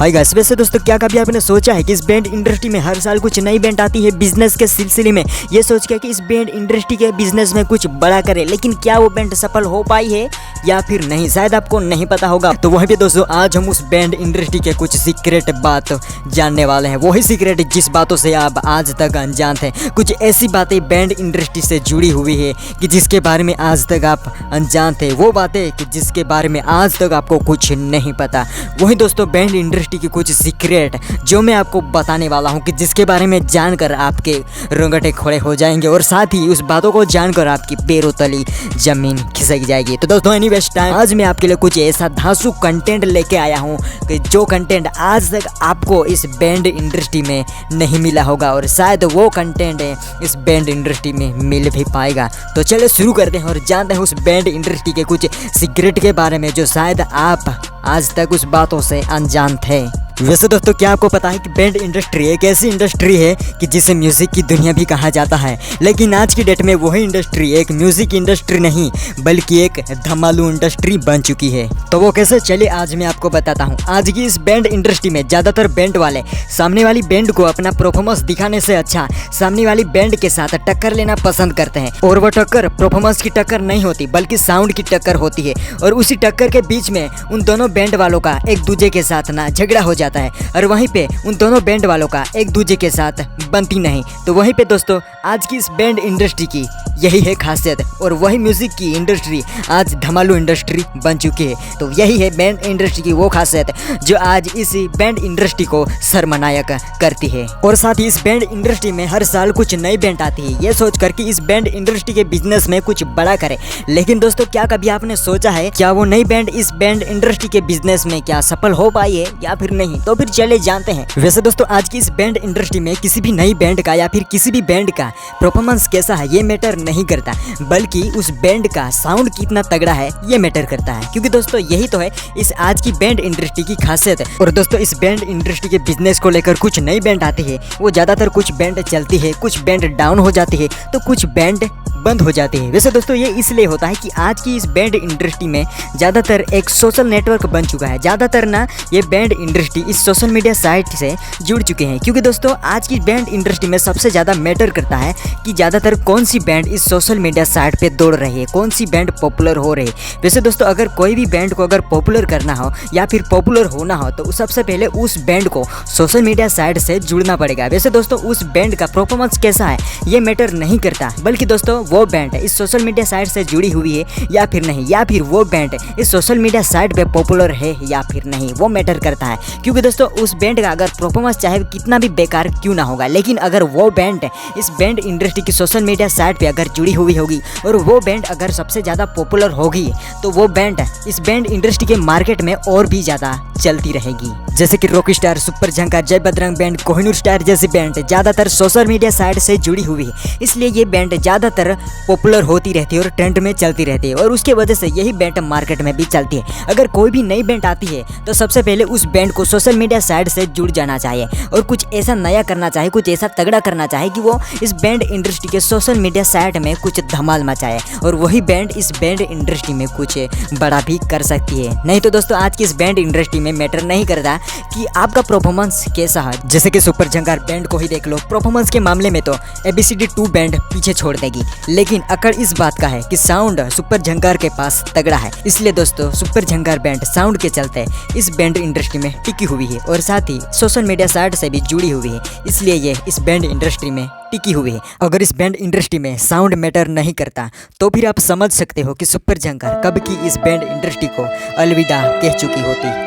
Hi guys, वैसे दोस्तों क्या कभी आपने सोचा है कि इस बैंड इंडस्ट्री में हर साल कुछ नई बैंड आती है बिजनेस के सिलसिले में, ये सोच के कि इस बैंड इंडस्ट्री के बिजनेस में कुछ बड़ा करे, लेकिन क्या वो बैंड सफल हो पाई है या फिर नहीं, शायद आपको नहीं पता होगा। तो वहीं पे दोस्तों आज हम उस बैंड इंडस्ट्री के कुछ सीक्रेट बात जानने वाले हैं, वही सीक्रेट जिस बातों से आप आज तक अनजान थे। कुछ ऐसी बातें बैंड इंडस्ट्री से जुड़ी हुई है कि जिसके बारे में आज तक आप अनजान थे, वो बातें कि जिसके बारे में आज तक आपको कुछ नहीं पता। वही दोस्तों बैंड इंडस्ट्री की कुछ सीक्रेट जो मैं आपको बताने वाला हूं कि जिसके बारे में जानकर आपके रोंगटे खड़े हो जाएंगे और साथ ही उस बातों को जानकर आपकी पैरों तली जमीन खिसक जाएगी। तो दोस्तों एनी वेस्ट टाइम, आज मैं आपके लिए कुछ ऐसा धांसू कंटेंट लेके आया हूं कि जो कंटेंट आज तक आपको इस बैंड इंडस्ट्री में नहीं मिला होगा और शायद वो कंटेंट इस बैंड इंडस्ट्री में मिल भी पाएगा। तो चलिए शुरू करते हैं और जानते हैं उस बैंड इंडस्ट्री के कुछ सीक्रेट के बारे में जो शायद आप आज तक उस बातों से अनजान थे। वैसे दोस्तों क्या आपको पता है कि बैंड इंडस्ट्री एक ऐसी इंडस्ट्री है कि जिसे म्यूजिक की दुनिया भी कहा जाता है, लेकिन आज की डेट में वही इंडस्ट्री एक म्यूजिक इंडस्ट्री नहीं बल्कि एक धमालू इंडस्ट्री बन चुकी है। तो वो कैसे, चलिए आज मैं आपको बताता हूँ। आज की इस बैंड इंडस्ट्री में ज़्यादातर बैंड वाले सामने वाली बैंड को अपना परफॉर्मेंस दिखाने से अच्छा सामने वाली बैंड के साथ टक्कर लेना पसंद करते हैं, और वो टक्कर परफॉर्मेंस की टक्कर नहीं होती बल्कि साउंड की टक्कर होती है। और उसी टक्कर के बीच में उन दोनों बैंड वालों का एक दूसरे के साथ ना झगड़ा हो जाता है और वहीं पे उन दोनों बैंड वालों का एक दूसरे के साथ बनती नहीं। तो वहीं पे दोस्तों आज की इस बैंड इंडस्ट्री की यही है खासियत, और वही म्यूजिक की इंडस्ट्री आज धमालू इंडस्ट्री बन चुकी है। तो यही है बैंड इंडस्ट्री की वो खासियत जो आज इस बैंड इंडस्ट्री को सरमनायक करती है। और साथ ही इस बैंड इंडस्ट्री में हर साल कुछ नई बैंड आती है ये सोच कर कि इस बैंड इंडस्ट्री के बिजनेस में कुछ बड़ा करे, लेकिन दोस्तों क्या कभी आपने सोचा है क्या वो नई बैंड इस बैंड इंडस्ट्री के बिजनेस में क्या सफल हो पाई है या फिर नहीं? तो फिर चले जानते हैं। वैसे दोस्तों आज की इस बैंड इंडस्ट्री में किसी भी नई बैंड का या फिर किसी भी बैंड का परफॉर्मेंस कैसा है ये मैटर नहीं करता, बल्कि उस बैंड का साउंड कितना तगड़ा है ये मैटर करता है, क्योंकि दोस्तों यही तो है इस आज की बैंड इंडस्ट्री की खासियत है। और दोस्तों इस बैंड इंडस्ट्री के बिजनेस को लेकर कुछ नई बैंड आती है, वो ज्यादातर कुछ बैंड चलती है, कुछ बैंड डाउन हो जाती है, तो कुछ बैंड बंद हो जाती है। वैसे दोस्तों ये इसलिए होता है कि आज की इस बैंड इंडस्ट्री में ज़्यादातर एक सोशल नेटवर्क बन चुका है। ज़्यादातर ना ये बैंड इंडस्ट्री इस सोशल मीडिया साइट से जुड़ चुके हैं, क्योंकि दोस्तों आज की बैंड इंडस्ट्री में सबसे ज़्यादा मैटर करता है कि ज़्यादातर कौन सी बैंड इस सोशल मीडिया साइट पे दौड़ रही है, कौन सी बैंड पॉपुलर हो रही है। वैसे दोस्तों अगर कोई भी बैंड को अगर पॉपुलर करना हो या फिर पॉपुलर होना हो तो सबसे पहले उस बैंड को सोशल मीडिया साइट से जुड़ना पड़ेगा। वैसे दोस्तों उस बैंड का परफॉर्मेंस कैसा है ये मैटर नहीं करता, बल्कि दोस्तों वो बैंड इस सोशल मीडिया साइट से जुड़ी हुई है या फिर नहीं, या फिर वो बैंड इस सोशल मीडिया साइट पे पॉपुलर है या फिर नहीं, वो मैटर करता है। क्योंकि दोस्तों उस बैंड का अगर परफॉर्मेंस चाहे कितना भी बेकार क्यों ना होगा, लेकिन अगर वो बैंड इस बैंड इंडस्ट्री की सोशल मीडिया साइट पे अगर जुड़ी हुई होगी और वो बैंड अगर सबसे ज़्यादा पॉपुलर होगी तो वो बैंड इस बैंड इंडस्ट्री के मार्केट में और भी ज़्यादा चलती रहेगी। जैसे कि रॉक स्टार, सुपर झंकार, जय बजरंग बैंड, कोहिनूर स्टार जैसी बैंड ज़्यादातर सोशल मीडिया साइट से जुड़ी हुई है, इसलिए ये बैंड ज़्यादातर पॉपुलर होती रहती है और ट्रेंड में चलती रहती है, और उसके वजह से यही बैंड मार्केट में भी चलती है। अगर कोई भी नई बैंड आती है तो सबसे पहले उस बैंड को सोशल मीडिया साइट से जुड़ जाना चाहिए और कुछ ऐसा नया करना चाहिए, कुछ ऐसा तगड़ा करना चाहिए कि वो इस बैंड इंडस्ट्री के सोशल मीडिया साइट में कुछ धमाल मचाए, और वही बैंड इस बैंड इंडस्ट्री में कुछ बड़ा भी कर सकती है। नहीं तो दोस्तों आज की इस बैंड इंडस्ट्री में मैटर नहीं करता कि आपका परफॉर्मेंस कैसा है। जैसे कि सुपर झंकार बैंड को ही देख लो, परफॉर्मेंस के मामले में तो ABCD2 बैंड पीछे छोड़ देगी, लेकिन अकड़ इस बात का है कि साउंड सुपर झंकार के पास तगड़ा है, इसलिए दोस्तों सुपर झंकार बैंड साउंड के चलते इस बैंड इंडस्ट्री में टिकी हुई है और साथ ही सोशल मीडिया साइट से भी जुड़ी हुई है, इसलिए ये इस बैंड इंडस्ट्री में टिकी हुई है। अगर इस बैंड इंडस्ट्री में साउंड मैटर नहीं करता तो फिर आप समझ सकते हो कि सुपर झंकार कब की इस बैंड इंडस्ट्री को अलविदा कह चुकी होती।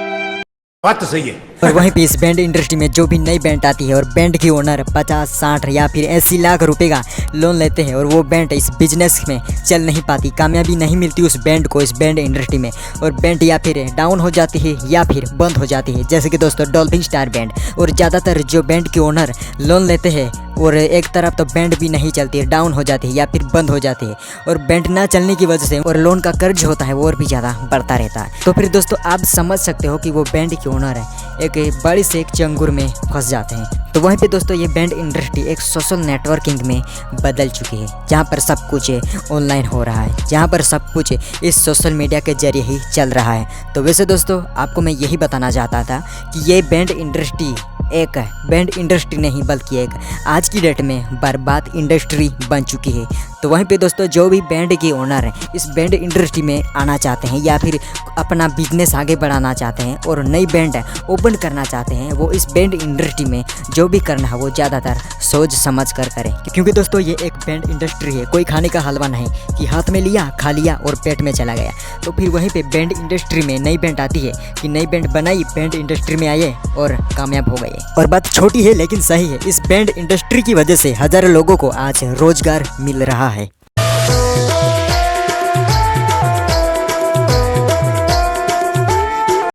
बात तो सही है। और वहीं पे इस बैंड इंडस्ट्री में जो भी नई बैंड आती है और बैंड की ओनर 50, 60 या फिर 80 लाख रुपए का लोन लेते हैं और वो बैंड इस बिजनेस में चल नहीं पाती, कामयाबी नहीं मिलती उस बैंड को इस बैंड इंडस्ट्री में, और बैंड या फिर डाउन हो जाती है या फिर बंद हो जाती है। जैसे कि दोस्तों डॉल्फिन स्टार बैंड, और ज़्यादातर जो बैंड के ओनर लोन लेते हैं और एक तरफ तो बैंड भी नहीं चलती है, डाउन हो जाती है या फिर बंद हो जाती है, और बैंड ना चलने की वजह से और लोन का कर्ज होता है वो और भी ज़्यादा बढ़ता रहता है। तो फिर दोस्तों आप समझ सकते हो कि वो बैंड के ओनर है एक बड़ी से एक चंगुर में फंस जाते हैं। तो वहीं पे दोस्तों ये बैंड इंडस्ट्री एक सोशल नेटवर्किंग में बदल चुकी है, जहाँ पर सब कुछ ऑनलाइन हो रहा है, जहाँ पर सब कुछ इस सोशल मीडिया के जरिए ही चल रहा है। तो वैसे दोस्तों आपको मैं यही बताना चाहता था कि ये बैंड इंडस्ट्री एक बैंड इंडस्ट्री नहीं बल्कि एक आज की डेट में बर्बाद इंडस्ट्री बन चुकी है। तो वहीं पे दोस्तों जो भी बैंड के ओनर हैं इस बैंड इंडस्ट्री में आना चाहते हैं या फिर अपना बिजनेस आगे बढ़ाना चाहते हैं और नई बैंड ओपन करना चाहते हैं, वो इस बैंड इंडस्ट्री में जो भी करना है वो ज़्यादातर सोच समझ कर करें, क्योंकि दोस्तों ये एक बैंड इंडस्ट्री है, कोई खाने का हलवा नहीं कि हाथ में लिया खा लिया और पेट में चला गया। तो फिर वहीं पे बैंड इंडस्ट्री में नई बैंड आती है कि नई बैंड बनाई, बैंड इंडस्ट्री में आए और कामयाब हो गए। और बात छोटी है लेकिन सही है, इस बैंड इंडस्ट्री की वजह से हजारों लोगों को आज रोजगार मिल रहा है।